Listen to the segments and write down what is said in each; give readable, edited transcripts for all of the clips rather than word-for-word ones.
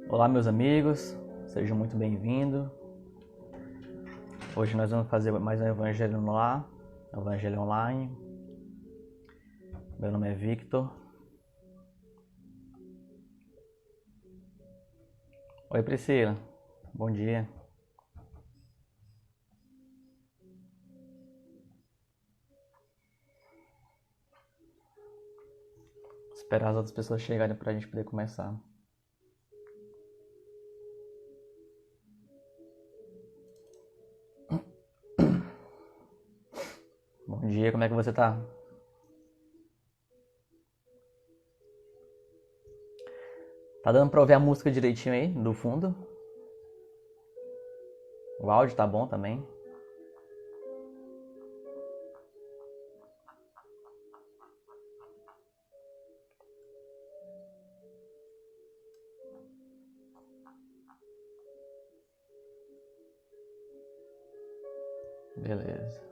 Olá, meus amigos, sejam muito bem-vindos. Hoje nós vamos fazer mais um Evangelho no Lar, Evangelho Online. Meu nome é Victor. Oi, Priscila, bom dia. Esperar as outras pessoas chegarem para a gente poder começar. Bom dia, como é que você tá? Tá dando pra ouvir a música direitinho aí, do fundo? O áudio tá bom também? Beleza.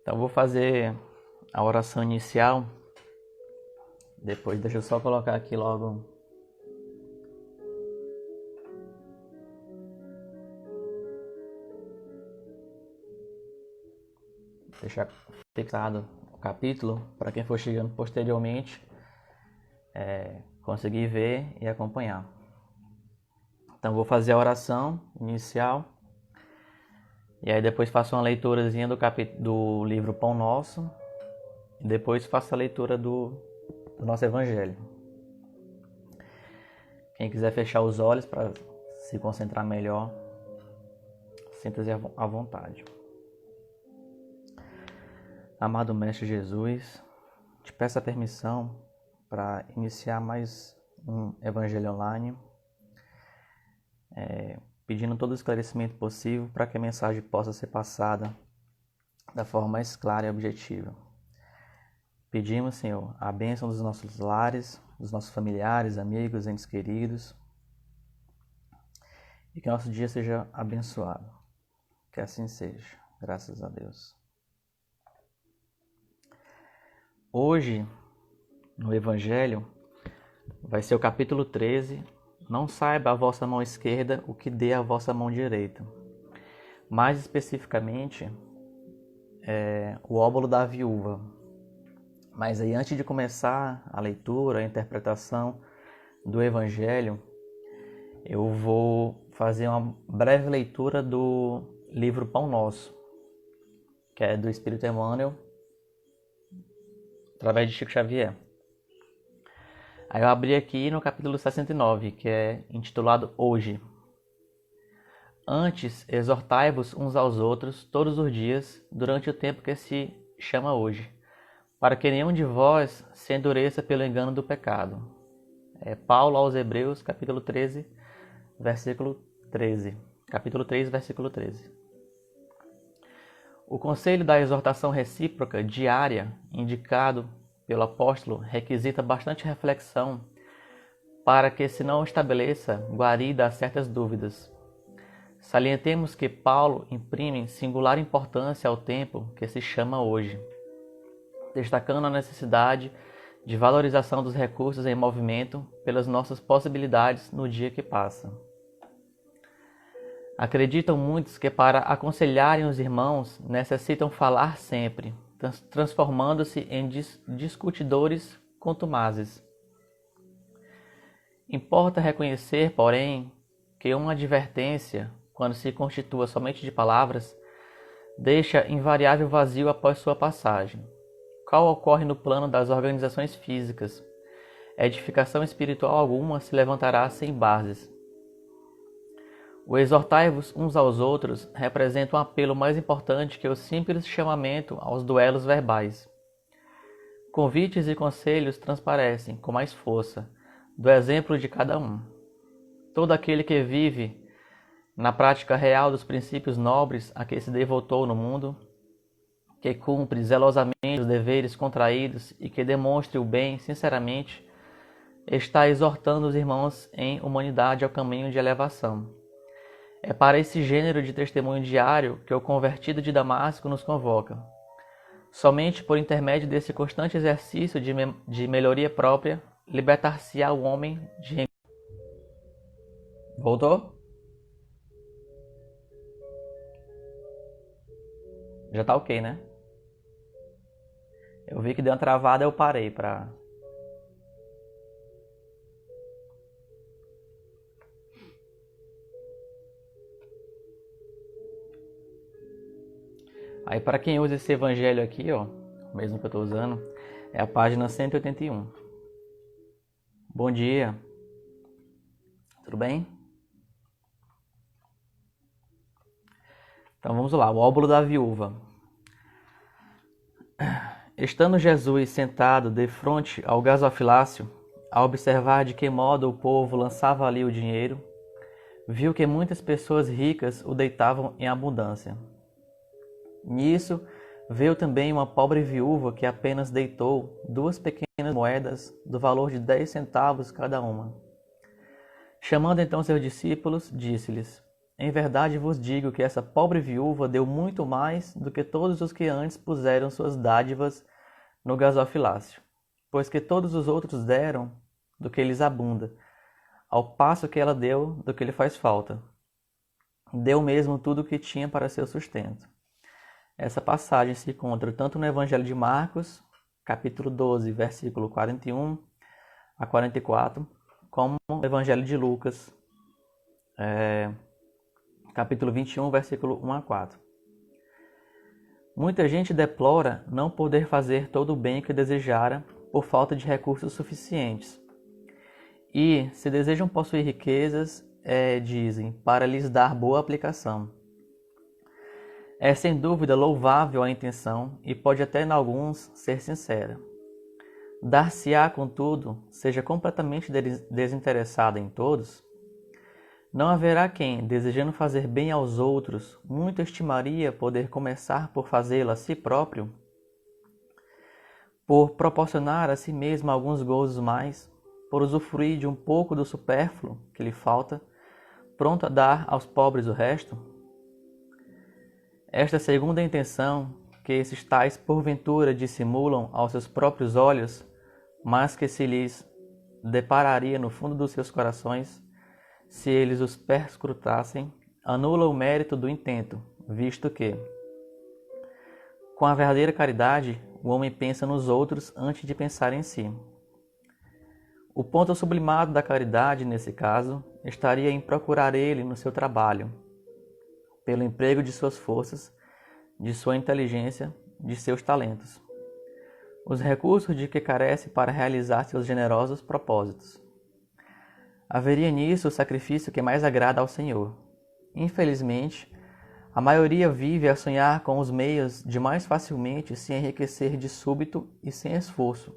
Então eu vou fazer a oração inicial. Depois deixa eu só colocar aqui logo. Deixar fixado o capítulo para quem for chegando posteriormente conseguir ver e acompanhar. Então vou fazer a oração inicial e aí depois faço uma leiturazinha do livro Pão Nosso e depois faço a leitura do nosso Evangelho. Quem quiser fechar os olhos para se concentrar melhor, sinta-se à vontade. Amado Mestre Jesus, te peço a permissão para iniciar mais um Evangelho Online, pedindo todo o esclarecimento possível para que a mensagem possa ser passada da forma mais clara e objetiva. Pedimos, Senhor, a bênção dos nossos lares, dos nossos familiares, amigos, entes queridos, e que nosso dia seja abençoado. Que assim seja, graças a Deus. Hoje, no Evangelho, vai ser o capítulo 13. Não saiba a vossa mão esquerda o que dê a vossa mão direita. Mais especificamente, o óbolo da viúva. Mas aí, antes de começar a leitura, a interpretação do Evangelho, eu vou fazer uma breve leitura do livro Pão Nosso, que é do Espírito Emmanuel, através de Chico Xavier. Aí eu abri aqui no capítulo 69, que é intitulado Hoje. Antes, exortai-vos uns aos outros todos os dias, durante o tempo que se chama hoje, para que nenhum de vós se endureça pelo engano do pecado. É Paulo aos Hebreus, capítulo 13, versículo 13. Capítulo 3, versículo 13. O conselho da exortação recíproca diária, indicado pelo apóstolo, requisita bastante reflexão para que se não estabeleça guarida a certas dúvidas. Salientemos que Paulo imprime singular importância ao tempo que se chama hoje, destacando a necessidade de valorização dos recursos em movimento pelas nossas possibilidades no dia que passa. Acreditam muitos que para aconselharem os irmãos necessitam falar sempre, transformando-se em discutidores contumazes. Importa reconhecer, porém, que uma advertência, quando se constitua somente de palavras, deixa invariável vazio após sua passagem. Qual ocorre no plano das organizações físicas? Edificação espiritual alguma se levantará sem bases. O exortai-vos uns aos outros representa um apelo mais importante que o simples chamamento aos duelos verbais. Convites e conselhos transparecem, com mais força, do exemplo de cada um. Todo aquele que vive na prática real dos princípios nobres a que se devotou no mundo, que cumpre zelosamente os deveres contraídos e que demonstre o bem sinceramente, está exortando os irmãos em humanidade ao caminho de elevação. É para esse gênero de testemunho diário que o convertido de Damasco nos convoca. Somente por intermédio desse constante exercício de melhoria própria, libertar-se-á o homem de... Voltou? Já tá ok, né? Eu vi que deu uma travada, eu parei pra... Aí para quem usa esse evangelho aqui, ó, o mesmo que eu tô usando, é a página 181. Bom dia. Tudo bem? Então vamos lá, o óbolo da viúva. Estando Jesus sentado defronte ao gasofilácio, a observar de que modo o povo lançava ali o dinheiro, viu que muitas pessoas ricas o deitavam em abundância. Nisso, veio também uma pobre viúva que apenas deitou 2 pequenas moedas do valor de 10 centavos cada uma. Chamando então seus discípulos, disse-lhes: Em verdade vos digo que essa pobre viúva deu muito mais do que todos os que antes puseram suas dádivas no gasofilácio, pois que todos os outros deram do que lhes abunda, ao passo que ela deu do que lhe faz falta. Deu mesmo tudo o que tinha para seu sustento. Essa passagem se encontra tanto no Evangelho de Marcos, capítulo 12, versículo 41 a 44, como no Evangelho de Lucas, capítulo 21, versículo 1 a 4. Muita gente deplora não poder fazer todo o bem que desejara por falta de recursos suficientes. E, se desejam possuir riquezas, dizem, para lhes dar boa aplicação. É sem dúvida louvável a intenção e pode até em alguns ser sincera. Dar-se-á, contudo, seja completamente desinteressada em todos? Não haverá quem, desejando fazer bem aos outros, muito estimaria poder começar por fazê-lo a si próprio? Por proporcionar a si mesmo alguns gozos mais, por usufruir de um pouco do supérfluo que lhe falta, pronto a dar aos pobres o resto? Esta segunda intenção, que esses tais porventura dissimulam aos seus próprios olhos, mas que se lhes depararia no fundo dos seus corações, se eles os perscrutassem, anula o mérito do intento, visto que, com a verdadeira caridade, o homem pensa nos outros antes de pensar em si. O ponto sublimado da caridade, nesse caso, estaria em procurar ele no seu trabalho, pelo emprego de suas forças, de sua inteligência, de seus talentos, os recursos de que carece para realizar seus generosos propósitos. Haveria nisso o sacrifício que mais agrada ao Senhor. Infelizmente, a maioria vive a sonhar com os meios de mais facilmente se enriquecer de súbito e sem esforço,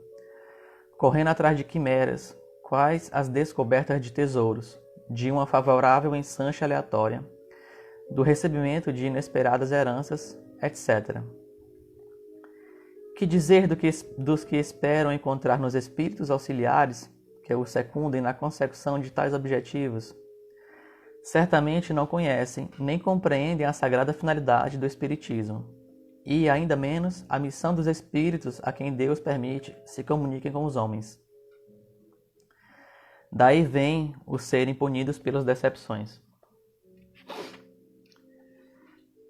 correndo atrás de quimeras, quais as descobertas de tesouros, de uma favorável ensanche aleatória, do recebimento de inesperadas heranças, etc. Que dizer dos que esperam encontrar nos espíritos auxiliares que o secundem na consecução de tais objetivos? Certamente não conhecem nem compreendem a sagrada finalidade do Espiritismo, e ainda menos a missão dos espíritos a quem Deus permite se comuniquem com os homens. Daí vem o serem punidos pelas decepções.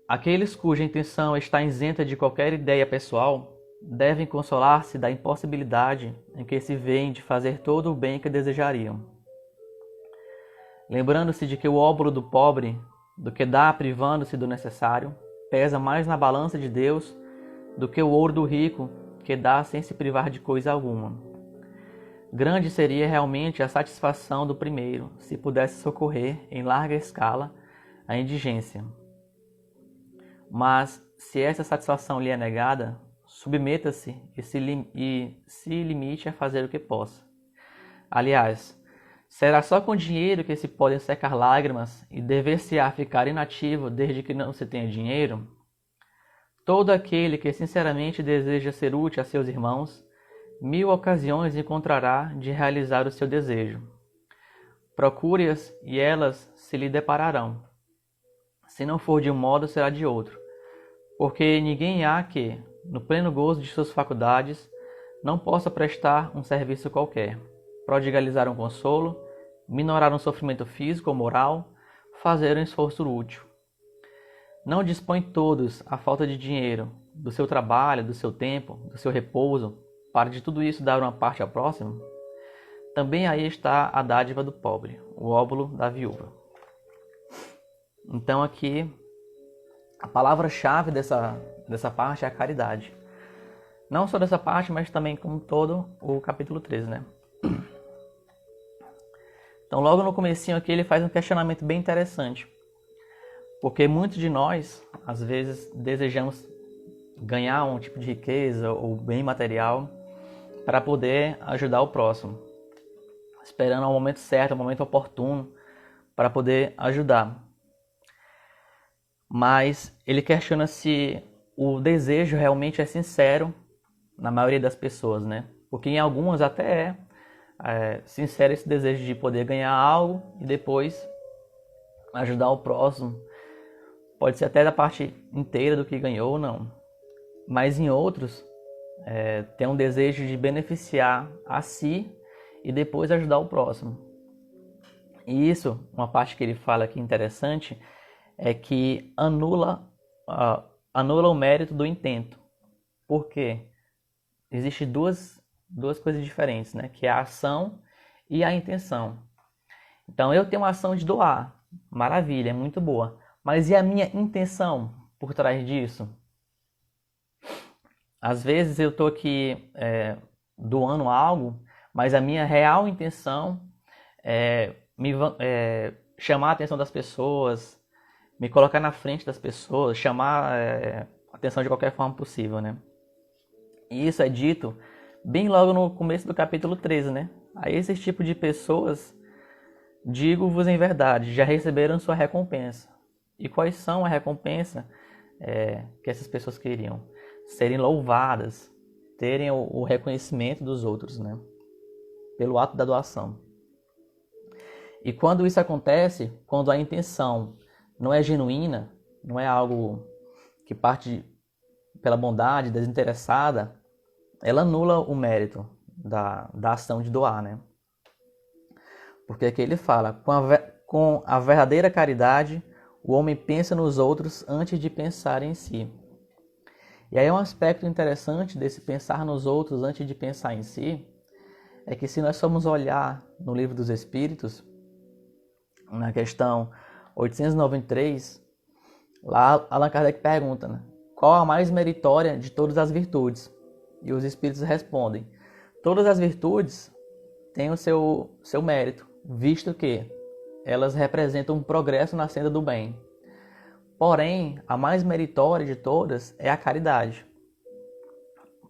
Aqueles cuja intenção está isenta de qualquer ideia pessoal devem consolar-se da impossibilidade em que se veem de fazer todo o bem que desejariam. Lembrando-se de que o óbolo do pobre, do que dá privando-se do necessário, pesa mais na balança de Deus do que o ouro do rico, que dá sem se privar de coisa alguma. Grande seria realmente a satisfação do primeiro, se pudesse socorrer, em larga escala, a indigência. Mas, se essa satisfação lhe é negada, submeta-se e se limite a fazer o que possa. Aliás, será só com dinheiro que se podem secar lágrimas e dever-se-á ficar inativo desde que não se tenha dinheiro? Todo aquele que sinceramente deseja ser útil a seus irmãos 1000 ocasiões encontrará de realizar o seu desejo. Procure-as e elas se lhe depararão. Se não for de um modo, será de outro. Porque ninguém há que, no pleno gozo de suas faculdades, não possa prestar um serviço qualquer, prodigalizar um consolo, minorar um sofrimento físico ou moral, fazer um esforço útil. Não dispõem todos a falta de dinheiro, do seu trabalho, do seu tempo, do seu repouso, para de tudo isso dar uma parte ao próximo? Também aí está a dádiva do pobre, o óbolo da viúva. Então aqui, a palavra-chave dessa parte é a caridade. Não só dessa parte, mas também como todo o capítulo 13, né? Então logo no comecinho aqui ele faz um questionamento bem interessante. Porque muitos de nós, às vezes, desejamos ganhar um tipo de riqueza ou bem material para poder ajudar o próximo, esperando o momento certo, o momento oportuno para poder ajudar. Mas ele questiona se o desejo realmente é sincero na maioria das pessoas, né? Porque em algumas até é sincero esse desejo de poder ganhar algo e depois ajudar o próximo. Pode ser até da parte inteira do que ganhou ou não. Mas em outros, tem um desejo de beneficiar a si e depois ajudar o próximo. E isso, uma parte que ele fala aqui interessante, é que anula o mérito do intento. Por quê? Existem duas coisas diferentes, né? Que é a ação e a intenção. Então eu tenho uma ação de doar, maravilha, é muito boa. Mas e a minha intenção por trás disso? Às vezes eu estou aqui doando algo, mas a minha real intenção é chamar a atenção das pessoas, me colocar na frente das pessoas, chamar a atenção de qualquer forma possível, né? E isso é dito bem logo no começo do capítulo 13, né? A esse tipo de pessoas, digo-vos em verdade, já receberam sua recompensa. E quais são a recompensa que essas pessoas queriam? Serem louvadas, terem o reconhecimento dos outros, né? Pelo ato da doação. E quando isso acontece, quando a intenção não é genuína, não é algo que parte pela bondade, desinteressada, ela anula o mérito da ação de doar, né? Porque aqui ele fala, com a verdadeira caridade, o homem pensa nos outros antes de pensar em si. E aí um aspecto interessante desse pensar nos outros antes de pensar em si, é que se nós formos olhar no Livro dos Espíritos, na questão 893, lá Allan Kardec pergunta, né, qual a mais meritória de todas as virtudes? E os Espíritos respondem, todas as virtudes têm o seu mérito, visto que elas representam um progresso na senda do bem. Porém, a mais meritória de todas é a caridade,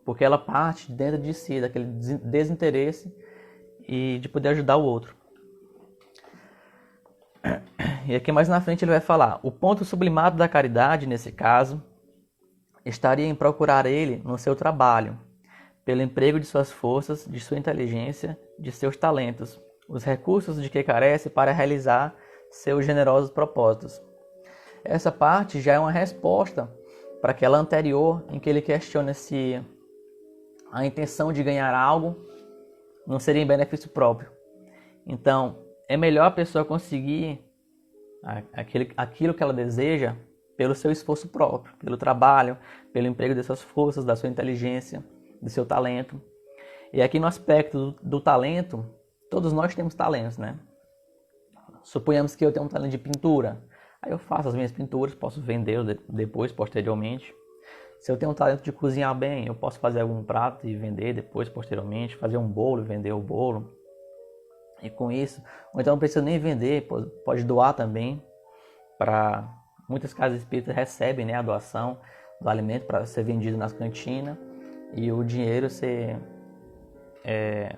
porque ela parte dentro de si, daquele desinteresse e de poder ajudar o outro. E aqui mais na frente ele vai falar, o ponto sublimado da caridade, nesse caso, estaria em procurar ele no seu trabalho, pelo emprego de suas forças, de sua inteligência, de seus talentos, os recursos de que carece para realizar seus generosos propósitos. Essa parte já é uma resposta para aquela anterior, em que ele questiona se a intenção de ganhar algo não seria em benefício próprio. Então, é melhor a pessoa conseguir aquilo que ela deseja pelo seu esforço próprio, pelo trabalho, pelo emprego de suas forças, da sua inteligência, do seu talento. E aqui no aspecto do talento, todos nós temos talentos, né? Suponhamos que eu tenho um talento de pintura. Aí eu faço as minhas pinturas, posso vender depois, posteriormente. Se eu tenho um talento de cozinhar bem, eu posso fazer algum prato e vender depois, posteriormente. Fazer um bolo e vender o bolo. E com isso, ou então não precisa nem vender, pode doar também. Para muitas casas espíritas recebem, né, a doação do alimento para ser vendido nas cantinas. E o dinheiro ser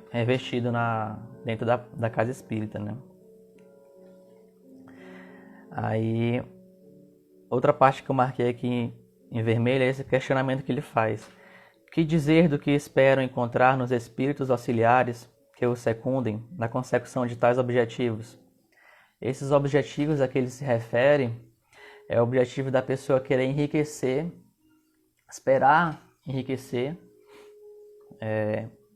reinvestido dentro da casa espírita, né? Aí, outra parte que eu marquei aqui em vermelho é esse questionamento que ele faz. Que dizer do que esperam encontrar nos espíritos auxiliares que os secundem na consecução de tais objetivos? Esses objetivos a que eles se referem é o objetivo da pessoa querer enriquecer, esperar enriquecer.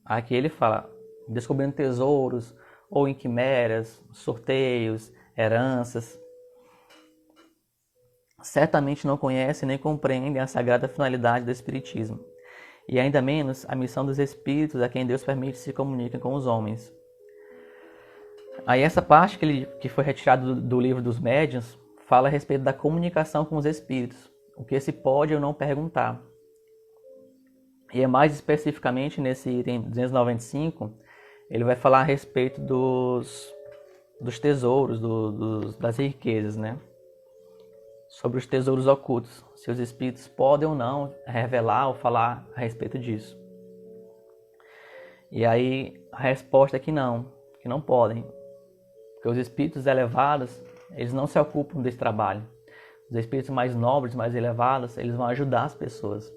Aqui ele fala, descobrindo tesouros, ou em quimeras, sorteios, heranças. Certamente não conhecem nem compreendem a sagrada finalidade do Espiritismo, e ainda menos a missão dos espíritos a quem Deus permite se comuniquem com os homens. Aí essa parte que foi retirada do livro dos médiuns fala a respeito da comunicação com os espíritos, o que se pode ou não perguntar. E é mais especificamente nesse item 295, ele vai falar a respeito dos tesouros, das riquezas, né? Sobre os tesouros ocultos, se os espíritos podem ou não revelar ou falar a respeito disso. E aí a resposta é que não podem, porque os espíritos elevados, eles não se ocupam desse trabalho. Os espíritos mais nobres, mais elevados, eles vão ajudar as pessoas.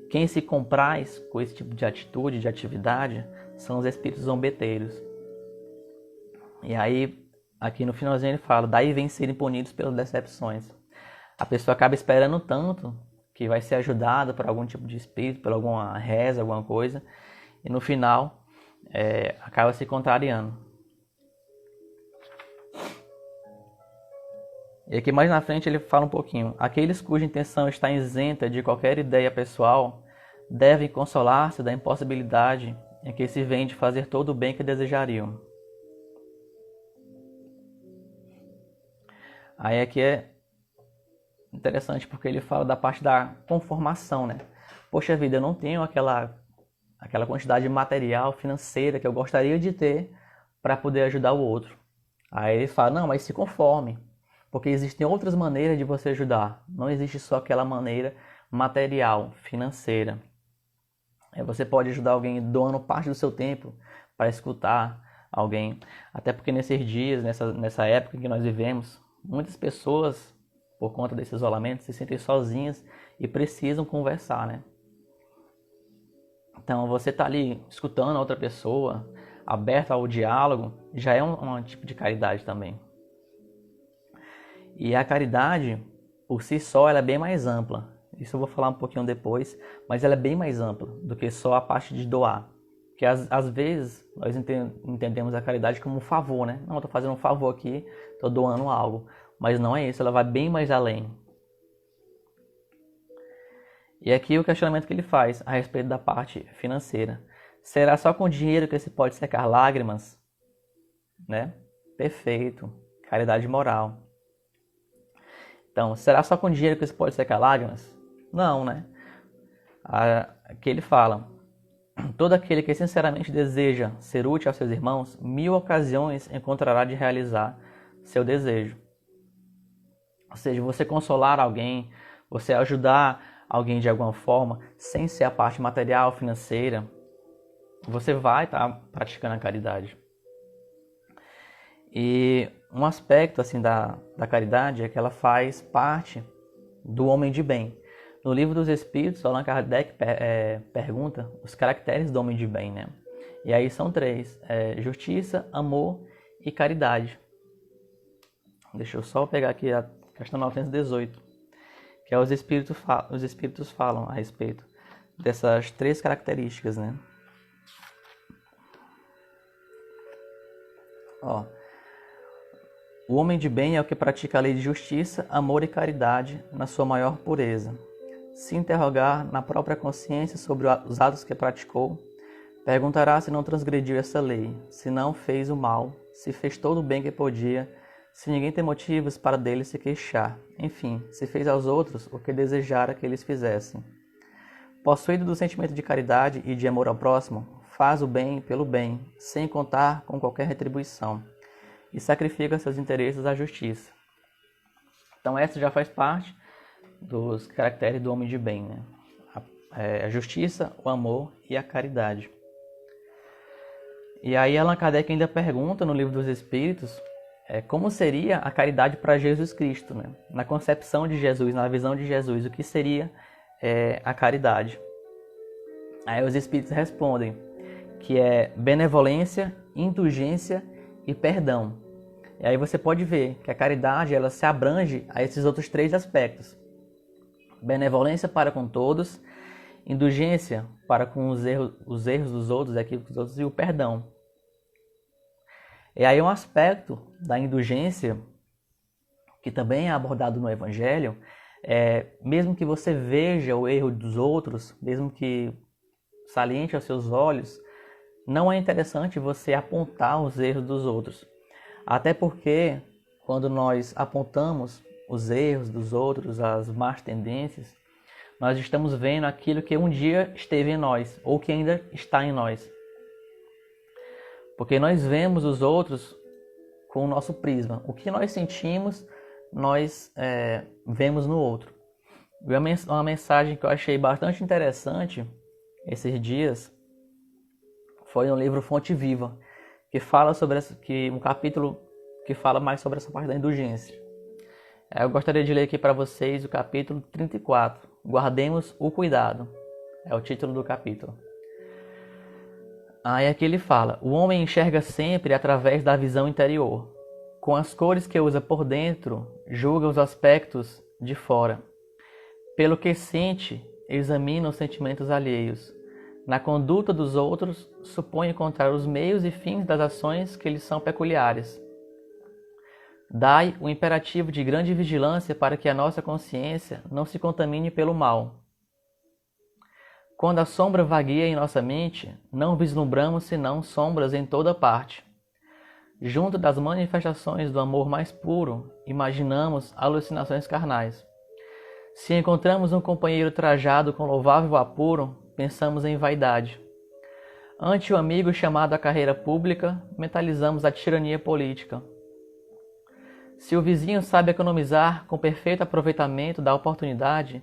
Quem se compraz com esse tipo de atitude, de atividade, são os espíritos zombeteiros. E aí, aqui no finalzinho ele fala, daí vem serem punidos pelas decepções. A pessoa acaba esperando tanto que vai ser ajudada por algum tipo de espírito, por alguma reza, alguma coisa, e no final acaba se contrariando. E aqui mais na frente ele fala um pouquinho. Aqueles cuja intenção está isenta de qualquer ideia pessoal devem consolar-se da impossibilidade em que se vem de fazer todo o bem que desejariam. Aí aqui é interessante porque ele fala da parte da conformação, né? Poxa vida, eu não tenho aquela quantidade material, financeira que eu gostaria de ter para poder ajudar o outro. Aí ele fala, não, mas se conforme. Porque existem outras maneiras de você ajudar. Não existe só aquela maneira material, financeira. Você pode ajudar alguém doando parte do seu tempo para escutar alguém. Até porque nesses dias, nessa época que nós vivemos, muitas pessoas, por conta desse isolamento, se sentem sozinhas e precisam conversar, né? Então você tá ali escutando a outra pessoa, aberto ao diálogo, já é um tipo de caridade também. E a caridade, por si só, ela é bem mais ampla. Isso eu vou falar um pouquinho depois, mas ela é bem mais ampla do que só a parte de doar. Porque às vezes nós entendemos a caridade como um favor, né? Não, eu estou fazendo um favor aqui, estou doando algo. Mas não é isso, ela vai bem mais além. E aqui o questionamento que ele faz a respeito da parte financeira. Será só com dinheiro que se pode secar lágrimas? Né? Perfeito. Caridade moral. Então, será só com dinheiro que se pode secar lágrimas? Não, né? Aqui ele fala, todo aquele que sinceramente deseja ser útil aos seus irmãos, 1000 ocasiões encontrará de realizar seu desejo. Ou seja, você consolar alguém, você ajudar alguém de alguma forma, sem ser a parte material, financeira, você vai estar praticando a caridade. E um aspecto assim da caridade é que ela faz parte do homem de bem. No livro dos Espíritos, Allan Kardec pergunta os caracteres do homem de bem, né? E aí são 3, justiça, amor e caridade. Deixa eu só pegar aqui a questão 918, que é os Espíritos falam a respeito dessas 3 características, né? Ó, o homem de bem é o que pratica a lei de justiça, amor e caridade na sua maior pureza. Se interrogar na própria consciência sobre os atos que praticou, perguntará se não transgrediu essa lei, se não fez o mal, se fez todo o bem que podia, se ninguém tem motivos para dele se queixar, enfim, se fez aos outros o que desejara que eles fizessem. Possuído do sentimento de caridade e de amor ao próximo, faz o bem pelo bem, sem contar com qualquer retribuição, e sacrifica seus interesses à justiça. Então essa já faz parte dos caracteres do homem de bem, né? A justiça, o amor e a caridade. E aí Allan Kardec ainda pergunta no Livro dos Espíritos como seria a caridade para Jesus Cristo, né? Na concepção de Jesus, na visão de Jesus, o que seria a caridade. Aí os espíritos respondem que é benevolência, indulgência e perdão. E aí você pode ver que a caridade ela se abrange a esses outros 3 aspectos. Benevolência para com todos, indulgência para com os erros dos outros, equívocos dos outros, e o perdão. E aí um aspecto da indulgência que também é abordado no Evangelho mesmo que você veja o erro dos outros, mesmo que saliente aos seus olhos, não é interessante você apontar os erros dos outros. Até porque, quando nós apontamos os erros dos outros, as más tendências, nós estamos vendo aquilo que um dia esteve em nós, ou que ainda está em nós. Porque nós vemos os outros com o nosso prisma. O que nós sentimos, nós vemos no outro. E uma mensagem que eu achei bastante interessante esses dias foi no livro Fonte Viva, que fala sobre um capítulo que fala mais sobre essa parte da indulgência. Eu gostaria de ler aqui para vocês o capítulo 34. Guardemos o cuidado. É o título do capítulo. Aí aqui ele fala: o homem enxerga sempre através da visão interior. Com as cores que usa por dentro, julga os aspectos de fora. Pelo que sente, examina os sentimentos alheios. Na conduta dos outros, supõe encontrar os meios e fins das ações que lhes são peculiares. Dai o imperativo de grande vigilância para que a nossa consciência não se contamine pelo mal. Quando a sombra vagueia em nossa mente, não vislumbramos senão sombras em toda parte. Junto das manifestações do amor mais puro, imaginamos alucinações carnais. Se encontramos um companheiro trajado com louvável apuro, pensamos em vaidade. Ante o amigo chamado à carreira pública, mentalizamos a tirania política. Se o vizinho sabe economizar com perfeito aproveitamento da oportunidade,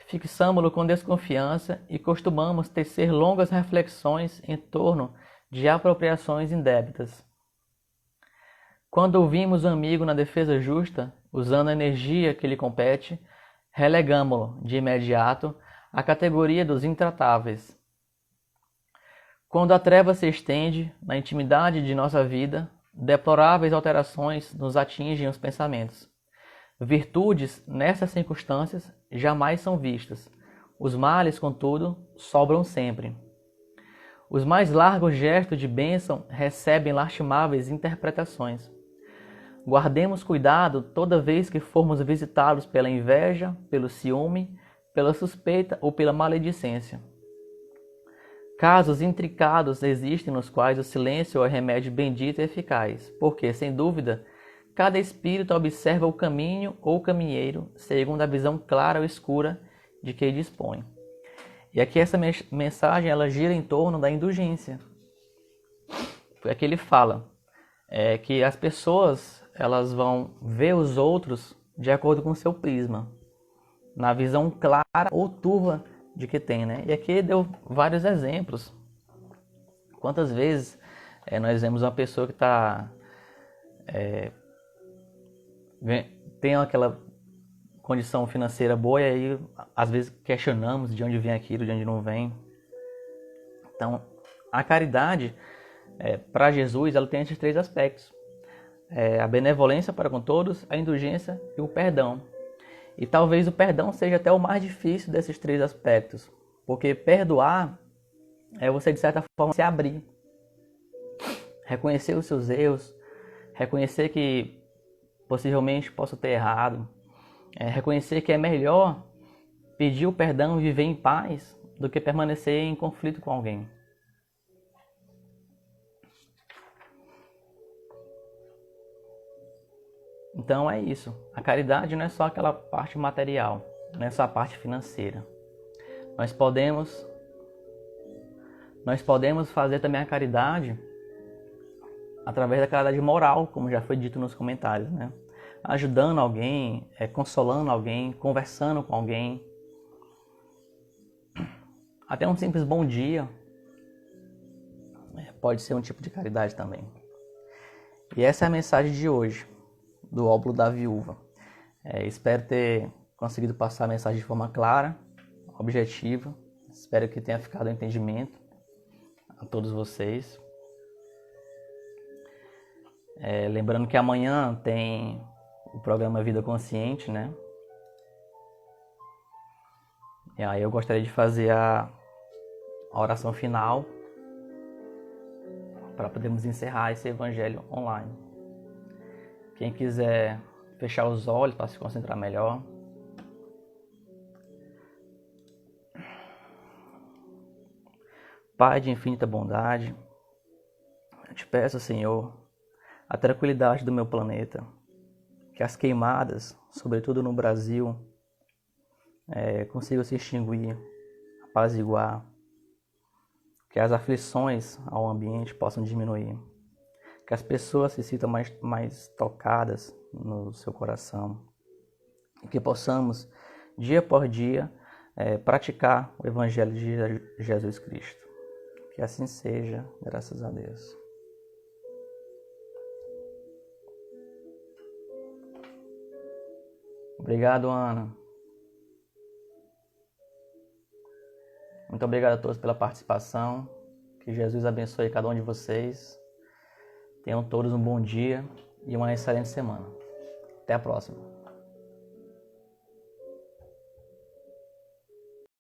fixamo-lo com desconfiança e costumamos tecer longas reflexões em torno de apropriações indébitas. Quando ouvimos o amigo na defesa justa, usando a energia que lhe compete, relegamo-lo, de imediato, à categoria dos intratáveis. Quando a treva se estende na intimidade de nossa vida, deploráveis alterações nos atingem os pensamentos. Virtudes, nessas circunstâncias, jamais são vistas. Os males, contudo, sobram sempre. Os mais largos gestos de bênção recebem lastimáveis interpretações. Guardemos cuidado toda vez que formos visitados pela inveja, pelo ciúme, pela suspeita ou pela maledicência. Casos intricados existem nos quais o silêncio é o remédio bendito e eficaz, porque, sem dúvida, cada espírito observa o caminho ou caminheiro segundo a visão clara ou escura de que dispõe. E aqui essa mensagem ela gira em torno da indulgência. Aqui ele fala que as pessoas elas vão ver os outros de acordo com o seu prisma, na visão clara ou turva de que tem, né? E aqui deu vários exemplos. Quantas vezes nós vemos uma pessoa que tem aquela condição financeira boa e aí às vezes questionamos de onde vem aquilo, de onde não vem. Então, a caridade, para Jesus, ela tem esses 3 aspectos. A benevolência para com todos, a indulgência e o perdão. E talvez o perdão seja até o mais difícil desses 3 aspectos. Porque perdoar é você, de certa forma, se abrir. Reconhecer os seus erros. Reconhecer que possivelmente possa ter errado. Reconhecer que é melhor pedir o perdão e viver em paz do que permanecer em conflito com alguém. Então é isso. A caridade não é só aquela parte material, não é só a parte financeira. Nós podemos fazer também a caridade através da caridade moral, como já foi dito nos comentários, né? Ajudando alguém, consolando alguém, conversando com alguém. Até um simples bom dia pode ser um tipo de caridade também. E essa é a mensagem de hoje, do óbolo da viúva. Espero ter conseguido passar a mensagem de forma clara, objetiva, Espero que tenha ficado um entendimento a todos vocês. Lembrando que amanhã tem o programa Vida Consciente, né? E aí eu gostaria de fazer a oração final para podermos encerrar esse evangelho online. Quem quiser fechar os olhos para se concentrar melhor. Pai de infinita bondade, eu te peço, Senhor, a tranquilidade do meu planeta, que as queimadas, sobretudo no Brasil, consigam se extinguir, apaziguar, que as aflições ao ambiente possam diminuir, que as pessoas se sintam mais tocadas no seu coração, e que possamos, dia por dia, praticar o Evangelho de Jesus Cristo. Que assim seja, graças a Deus. Obrigado, Ana. Muito obrigado a todos pela participação. Que Jesus abençoe cada um de vocês. Tenham todos um bom dia e uma excelente semana. Até a próxima.